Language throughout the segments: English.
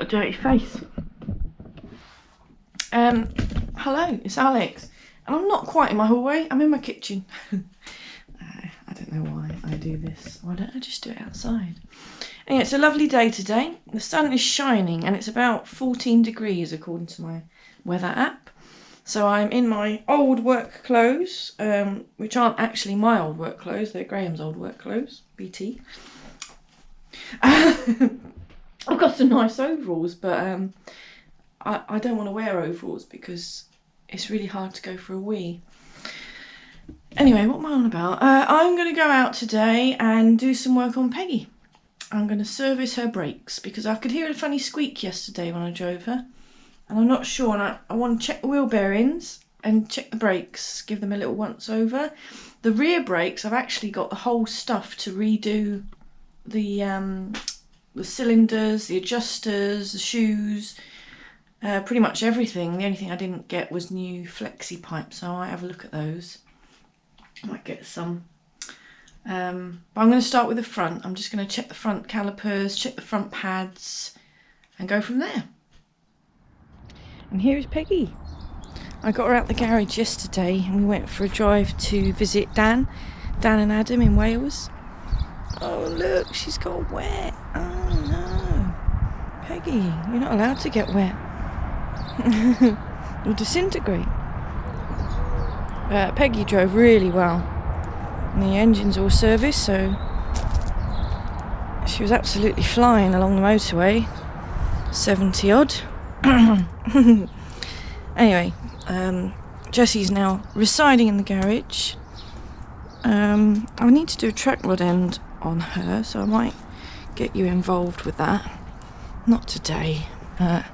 got a dirty face. Hello, it's Alex. And I'm not quite in my hallway, I'm in my kitchen. I don't know why I do this. Why don't I just do it outside? Anyway, it's a lovely day today. The sun is shining and it's about 14 degrees according to my weather app. So I'm in my old work clothes, which aren't actually my old work clothes, they're Graham's old work clothes, BT. I've got some nice overalls, but I don't want to wear overalls because it's really hard to go for a wee. Anyway, what am I on about? I'm going to go out today and do some work on Peggy. I'm going to service her brakes because I could hear a funny squeak yesterday when I drove her. And I'm not sure, and I want to check the wheel bearings and check the brakes, give them a little once over. The rear brakes, I've actually got the whole stuff to redo the cylinders, the adjusters, the shoes, pretty much everything. The only thing I didn't get was new flexi pipes, so I might have a look at those. I might get some. But I'm going to start with the front. I'm just going to check the front calipers, check the front pads, and go from there. And here is Peggy. I got her out the garage yesterday and we went for a drive to visit Dan and Adam in Wales. Oh look, she's got wet. Oh no. Peggy, you're not allowed to get wet. You'll disintegrate. Peggy drove really well. And the engine's all serviced, so she was absolutely flying along the motorway. 70 odd. Anyway, Jessie's now residing in the garage. I need to do a track rod end on her, so I might get you involved with that. Not today. Oh,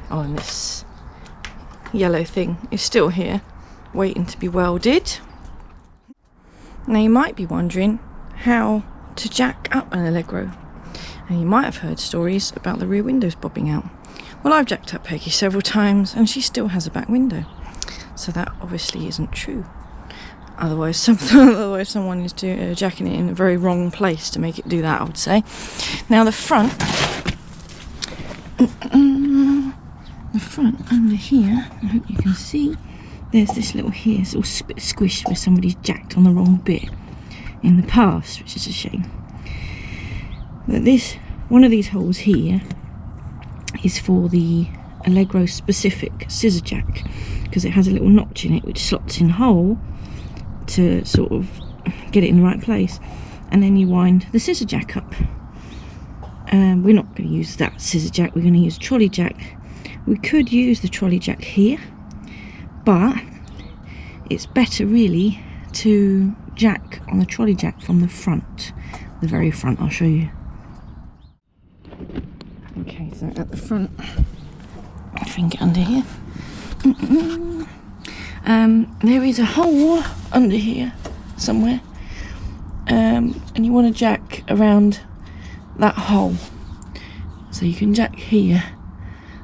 and this yellow thing is still here, waiting to be welded. Now you might be wondering how to jack up an Allegro. And you might have heard stories about the rear windows bobbing out. Well, I've jacked up Peggy several times and she still has a back window. So that obviously isn't true. Otherwise someone is jacking it in a very wrong place to make it do that, I would say. Now the front under here, I hope you can see, there's this little squish where somebody's jacked on the wrong bit in the past, which is a shame. But one of these holes here is for the Allegro specific scissor jack, because it has a little notch in it which slots in hole to sort of get it in the right place, and then you wind the scissor jack up. We're not going to use that scissor jack, we're going to use a trolley jack. We could use the trolley jack here, but it's better really to jack on the trolley jack from the front, the very front. I'll show you. Okay, so at the front, if we can get under here, there is a hole under here somewhere, and you want to jack around that hole, so you can jack here.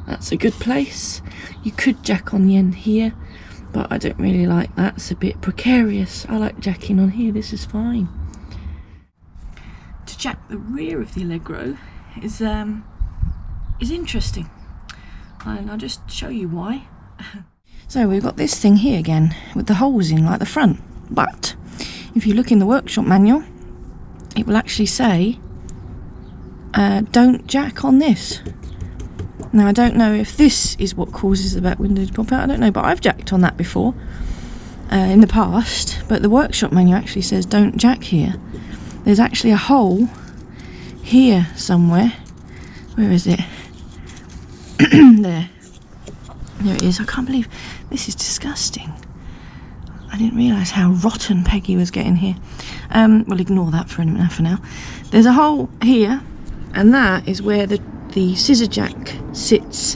That's a good place. You could jack on the end here, but I don't really like that. It's a bit precarious. I like jacking on here. This is fine. To jack the rear of the Allegro is interesting, and I'll just show you why. So we've got this thing here again with the holes in like the front, but if you look in the workshop manual it will actually say don't jack on this. Now I don't know if this is what causes the back window to pop out, I don't know, but I've jacked on that before in the past, but the workshop manual actually says don't jack here. There's actually a hole here somewhere. Where is it? There it is. I can't believe this is disgusting. I didn't realise how rotten Peggy was getting here. We'll ignore that for now. There's a hole here, and that is where the scissor jack sits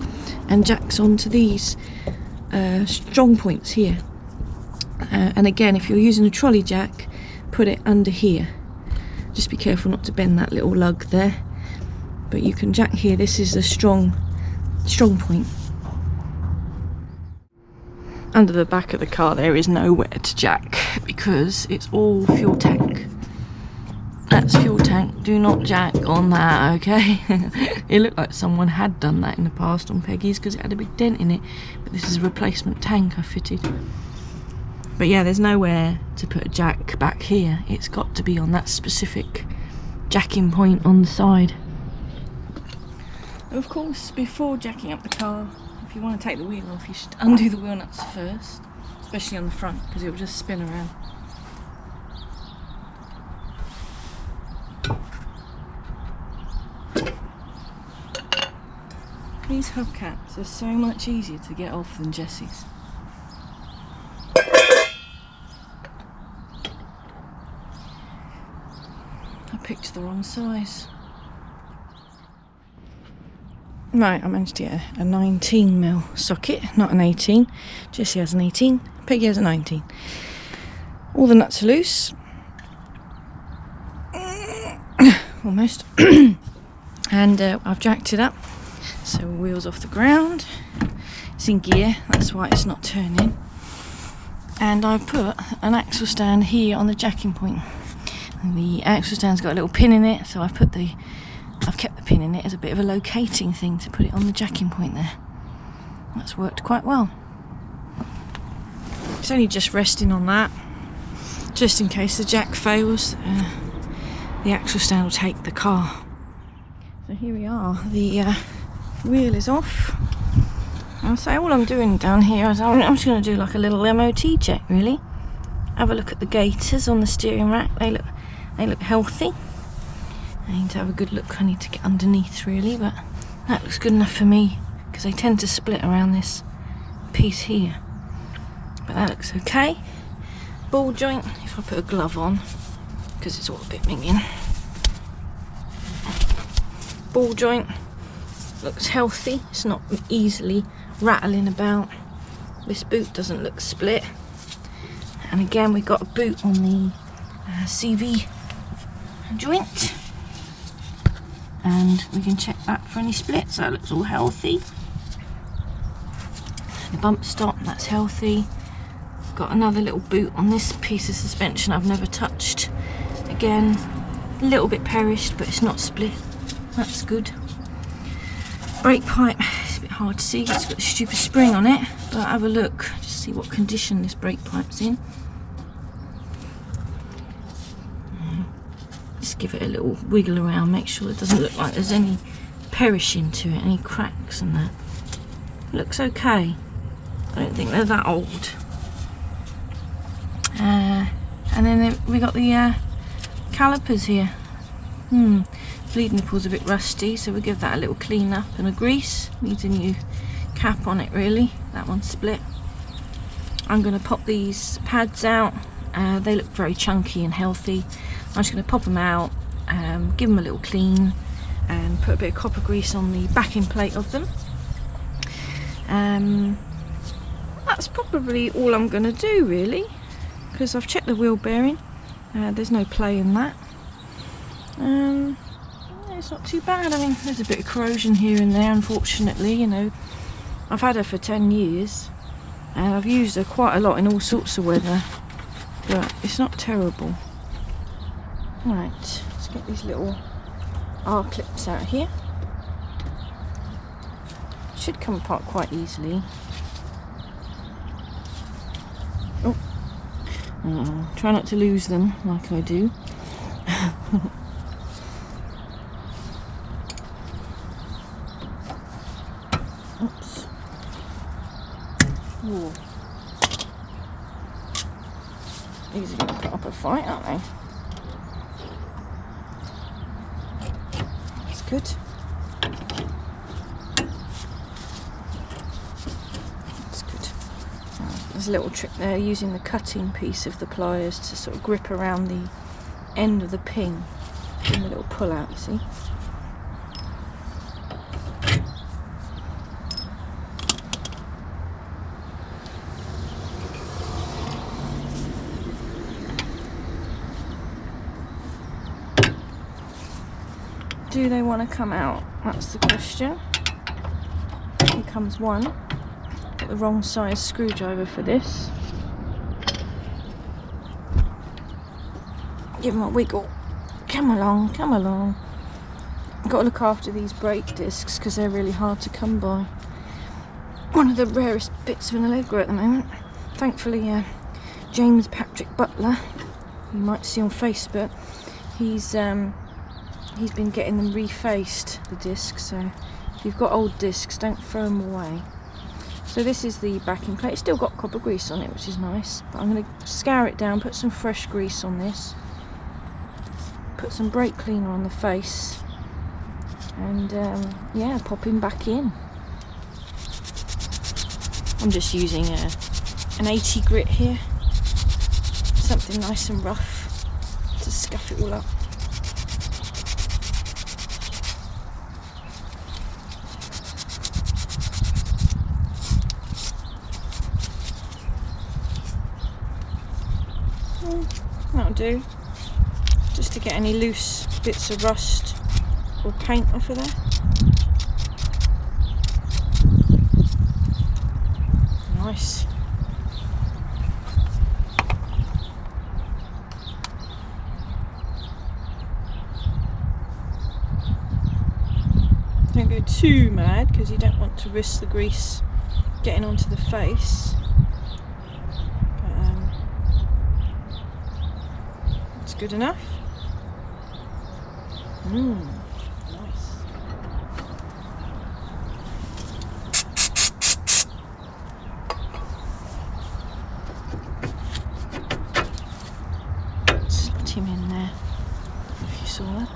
and jacks onto these strong points here. And again, if you're using a trolley jack, put it under here. Just be careful not to bend that little lug there. But you can jack here. This is a strong point. Under the back of the car there is nowhere to jack because it's all fuel tank. That's fuel tank. Do not jack on that, okay? It looked like someone had done that in the past on Peggy's because it had a big dent in it. But this is a replacement tank I fitted. But yeah, there's nowhere to put a jack back here. It's got to be on that specific jacking point on the side. Of course, before jacking up the car, if you want to take the wheel off, you should undo the wheel nuts first, especially on the front, because it will just spin around. These hubcaps are so much easier to get off than Jessie's. I picked the wrong size. Right, I managed to get a 19mm socket, not an 18. Jessie has an 18, Peggy has a 19. All the nuts are loose. Almost. And I've jacked it up, so wheels off the ground. It's in gear, that's why it's not turning. And I've put an axle stand here on the jacking point. And the axle stand's got a little pin in it, so I've kept the pin in it as a bit of a locating thing to put it on the jacking point there. That's worked quite well. It's only just resting on that, just in case the jack fails. The axle stand will take the car. So here we are, the wheel is off. I'll say all I'm doing down here is I'm just going to do like a little MOT check, really. Have a look at the gaiters on the steering rack, they look healthy. I need to have a good look. I need to get underneath really, but that looks good enough for me because they tend to split around this piece here. But that looks okay. Ball joint, if I put a glove on, because it's all a bit minging. Ball joint looks healthy. It's not easily rattling about. This boot doesn't look split. And again, we've got a boot on the CV joint. And we can check that for any splits. That looks all healthy. The bump stop, that's healthy. Got another little boot on this piece of suspension I've never touched. Again, a little bit perished, but it's not split. That's good. Brake pipe, it's a bit hard to see. It's got a stupid spring on it, but have a look, just see what condition this brake pipe's in. Just give it a little wiggle around, make sure it doesn't look like there's any perishing to it, any cracks and that. Looks okay. I don't think they're that old. And then we got the calipers here. Bleed nipple's a bit rusty, so we'll give that a little clean up and a grease. Needs a new cap on it really. That one's split. I'm going to pop these pads out. They look very chunky and healthy. I'm just going to pop them out, give them a little clean and put a bit of copper grease on the backing plate of them. That's probably all I'm going to do really, because I've checked the wheel bearing. There's no play in that. It's not too bad. I mean, there's a bit of corrosion here and there, unfortunately, you know. I've had her for 10 years and I've used her quite a lot in all sorts of weather, but it's not terrible. Right, let's get these little R clips out here. Should come apart quite easily. Oh, try not to lose them like I do. Oops. Ooh. These are going to put up a fight, aren't they? That's good. That's good. There's a little trick there, using the cutting piece of the pliers to sort of grip around the end of the pin. Give them a little pull out, you see. Do they want to come out? That's the question. Here comes one. Got the wrong size screwdriver for this. Give them a wiggle. Come along, come along. I've got to look after these brake discs because they're really hard to come by. One of the rarest bits of an Allegro at the moment. Thankfully, James Patrick Butler, you might see on Facebook, he's been getting them refaced, the discs. So if you've got old discs, don't throw them away. So this is the backing plate. It's still got copper grease on it, which is nice. But I'm going to scour it down, put some fresh grease on this, put some brake cleaner on the face, and yeah, pop him back in. I'm just using an 80 grit here, something nice and rough to scuff it all up. That'll do, just to get any loose bits of rust or paint off of there. Nice. Don't go too mad because you don't want to risk the grease getting onto the face. It's good enough. Nice. Slot him in there, if you saw that.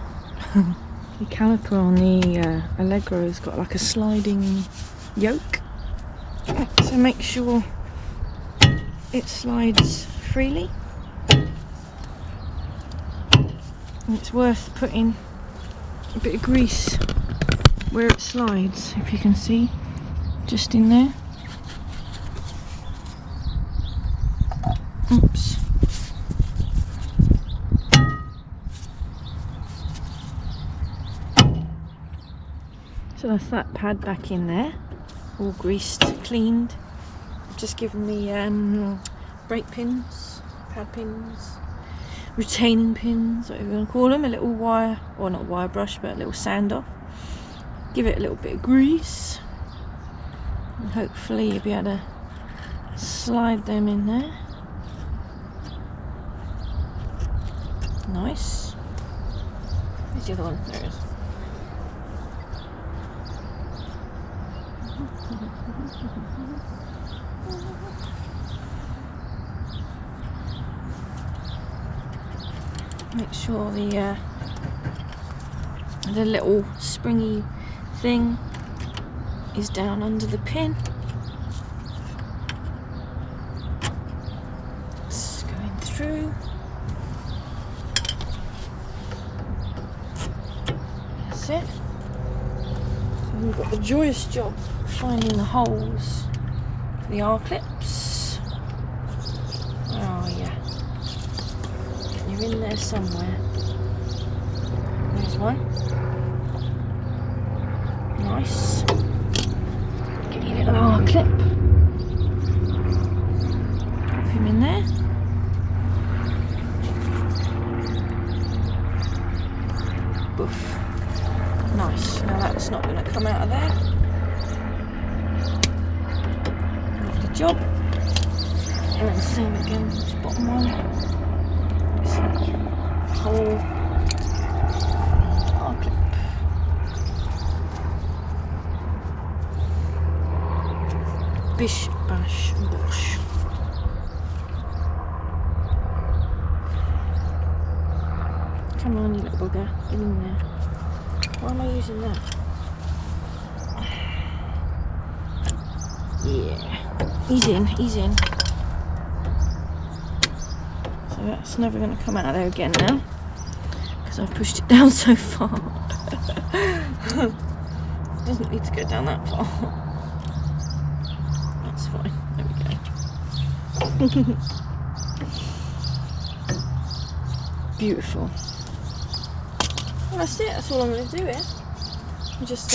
The caliper on the Allegro has got like a sliding yoke, so make sure it slides freely. And it's worth putting a bit of grease where it slides, if you can see, just in there. Oops. So that's that pad back in there, all greased, cleaned. I've just given the brake pins, pad pins, retaining pins, whatever you want to call them, a little wire, or not wire brush, but a little sand off. Give it a little bit of grease, and hopefully you'll be able to slide them in there. Nice. Where's the other one? There it is. Make sure the little springy thing is down under the pin. It's going through. That's it. So we've got the joyous job of finding the holes for the R-clips. Oh yeah. You're in there somewhere. There's one. Nice. Get your little R-clip. Pop him in there. Boof. Nice. Now that's not going to come out of there. Lovely job. And then same again with the bottom one. Whole R-clip. Bish, bash, bosh. Come on, you little bugger, get in there. Why am I using that? Yeah, he's in, he's in. So that's never going to come out of there again now, because I've pushed it down so far. It doesn't need to go down that far. That's fine. There we go. Beautiful. Well, that's it. That's all I'm going to do here. I'll just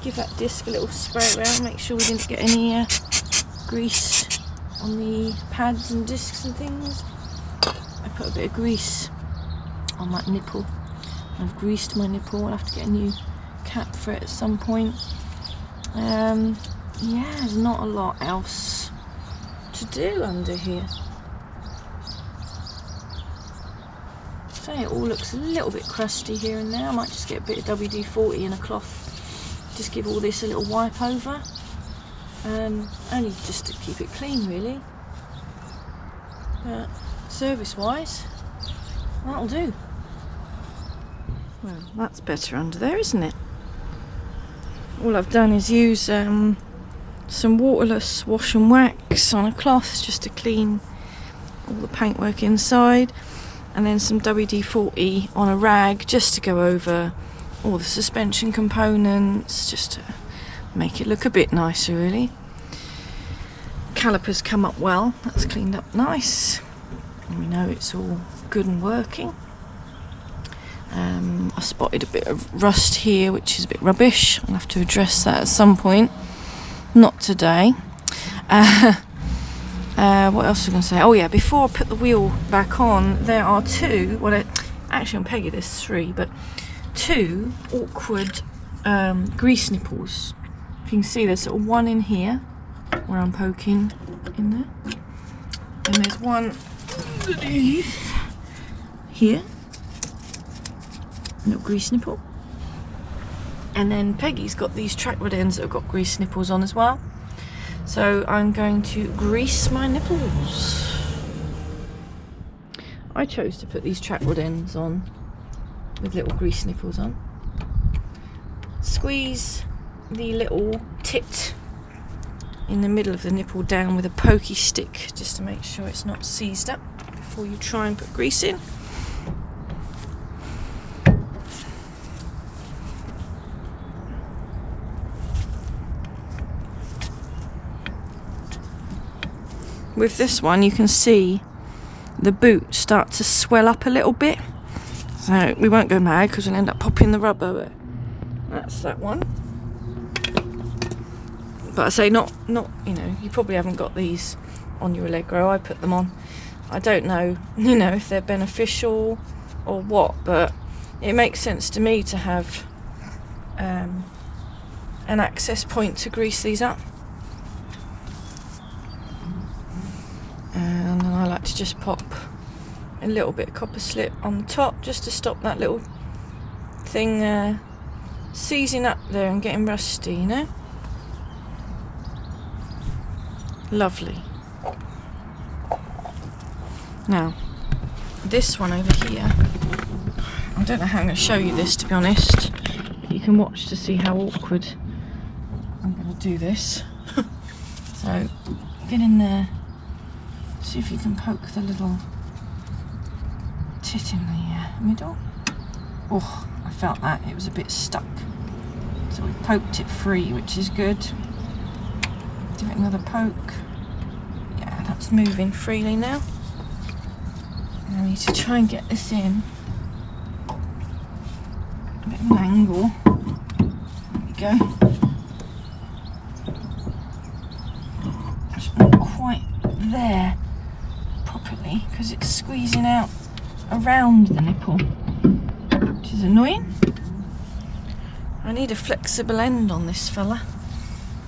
give that disc a little spray around, make sure we didn't get any grease on the pads and discs and things. I put a bit of grease on that nipple. I've greased my nipple. I'll have to get a new cap for it at some point. Yeah, there's not a lot else to do under here. So it all looks a little bit crusty here and there. I might just get a bit of WD-40 and a cloth. Just give all this a little wipe over. Only just to keep it clean, really. But service-wise, that'll do. Well, that's better under there, isn't it? All I've done is use some waterless wash and wax on a cloth just to clean all the paintwork inside, and then some WD-40 on a rag just to go over all the suspension components, just to make it look a bit nicer, really. Calipers come up well, that's cleaned up nice, and we know it's all good and working. I spotted a bit of rust here, which is a bit rubbish. I'll have to address that at some point, not today. What else was I going to say? Oh yeah, before I put the wheel back on, there are two, well actually on Peggy there's three, but two awkward grease nipples. If you can see, there's sort of one in here where I'm poking in there, and there's one underneath here, little grease nipple, and then Peggy's got these track rod ends that have got grease nipples on as well. So I'm going to grease my nipples. I chose to put these track rod ends on with little grease nipples on. Squeeze the little tit in the middle of the nipple down with a pokey stick just to make sure it's not seized up before you try and put grease in. With this one you can see the boot start to swell up a little bit, so we won't go mad because we'll end up popping the rubber, but that's that one. But I say not you know, you probably haven't got these on your Allegro. I put them on. I don't know, you know, if they're beneficial or what, but it makes sense to me to have an access point to grease these up. And then I like to just pop a little bit of copper slip on the top just to stop that little thing seizing up there and getting rusty, you know. Lovely. Now, this one over here, I don't know how I'm going to show you this, to be honest. You can watch to see how awkward I'm going to do this. So, get in there, see if you can poke the little tit in the middle. Oh, I felt that, it was a bit stuck. So we poked it free, which is good. Give it another poke. Yeah, that's moving freely now. And I need to try and get this in a bit of an angle. There we go. It's not quite there properly because it's squeezing out around the nipple, which is annoying. I need a flexible end on this fella,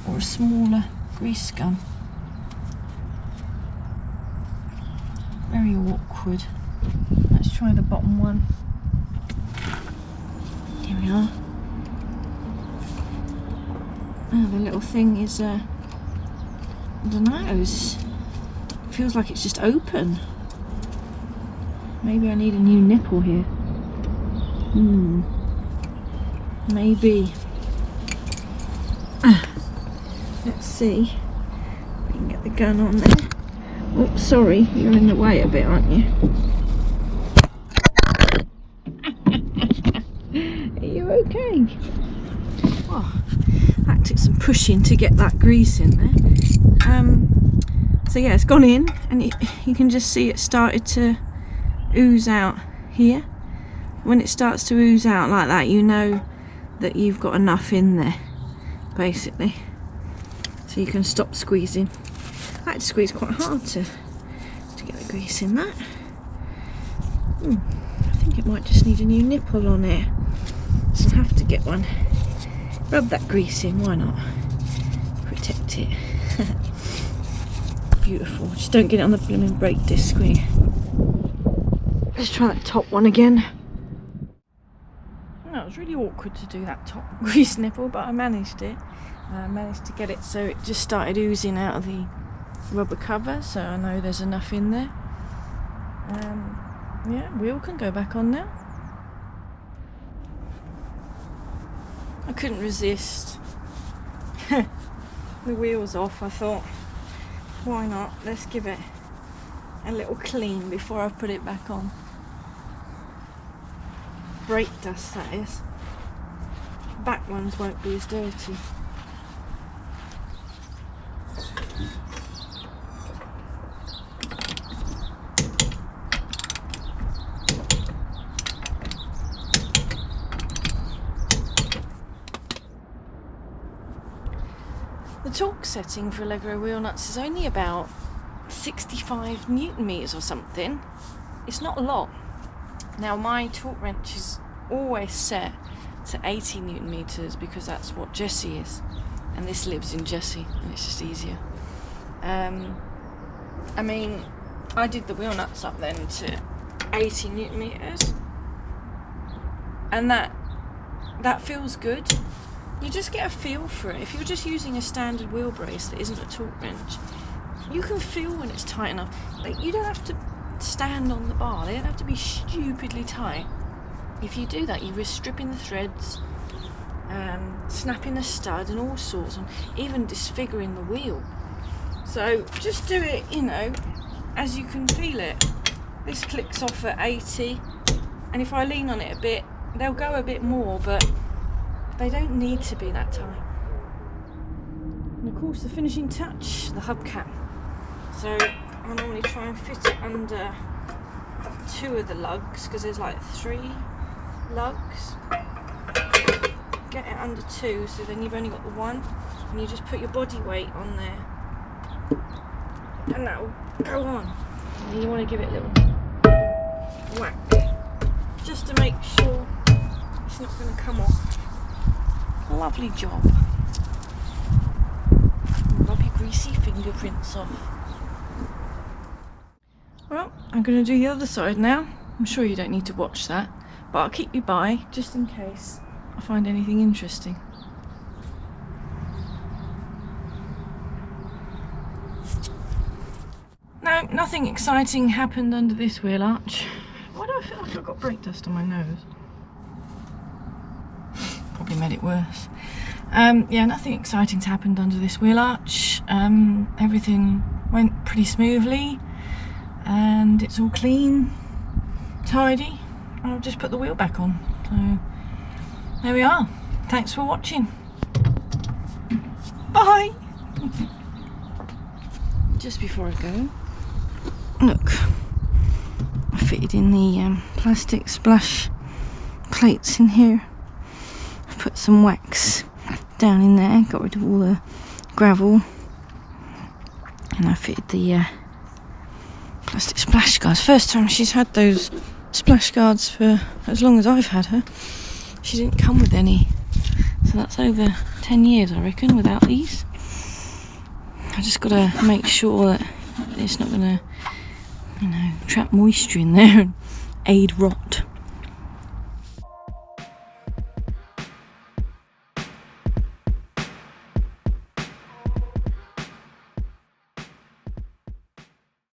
or a smaller grease gun. Very awkward. Let's try the bottom one. Here we are. Oh, the little thing is, I don't know, it feels like it's just open. Maybe I need a new nipple here. Maybe. Let's see if we can get the gun on there. Oh, sorry, you're in the way a bit, aren't you? Are you okay? Oh, that took some pushing to get that grease in there. So yeah, it's gone in, and you can just see it started to ooze out here. When it starts to ooze out like that, you know that you've got enough in there, basically. So you can stop squeezing. I had to squeeze quite hard to get the grease in that. I think it might just need a new nipple on it. So I'll have to get one. Rub that grease in, why not? Protect it. Beautiful. Just don't get it on the blooming brake disc, will you? Let's try that top one again. No, it was really awkward to do that top grease nipple, but I managed it. I managed to get it so it just started oozing out of the rubber cover, so I know there's enough in there. Yeah, wheel can go back on now. I couldn't resist. The wheel's off, I thought, why not? Let's give it a little clean before I put it back on. Brake dust, that is. Back ones won't be as dirty. The torque setting for Allegro wheel nuts is only about 65 Newton meters or something. It's not a lot. Now my torque wrench is always set to 80 Newton meters because that's what Jessie is, and this lives in Jessie, and it's just easier. I mean, I did the wheel nuts up then to 80 Newton meters, and that feels good. You just get a feel for it. If you're just using a standard wheel brace that isn't a torque wrench, you can feel when it's tight enough. Like, you don't have to stand on the bar, they don't have to be stupidly tight. If you do that, you risk stripping the threads, snapping the stud and all sorts, and even disfiguring the wheel. So just do it, you know, as you can feel it. This clicks off at 80, and if I lean on it a bit, they'll go a bit more, but they don't need to be that tight. And of course the finishing touch, the hubcap. So I normally try and fit it under 2 of the lugs, because there's like 3 lugs. Get it under 2, so then you've only got the 1, and you just put your body weight on there, and that will go on. And you want to give it a little whack, just to make sure it's not going to come off. Lovely job. Rub your greasy fingerprints off. Well, I'm going to do the other side now. I'm sure you don't need to watch that, but I'll keep you by just in case I find anything interesting. No, nothing exciting happened under this wheel arch. Why do I feel like I've got brake dust on my nose? Probably made it worse. Yeah, nothing exciting's happened under this wheel arch. Everything went pretty smoothly, and it's all clean, tidy. I'll just put the wheel back on. So there we are. Thanks for watching. Bye. Just before I go, look, I fitted in the plastic splash plates in here. I've put some wax down in there, got rid of all the gravel, and I fitted the plastic splash guards. First time she's had those splash guards for as long as I've had her. She didn't come with any, so that's over 10 years I reckon without these. I just got to make sure that it's not going to, you know, trap moisture in there and aid rot.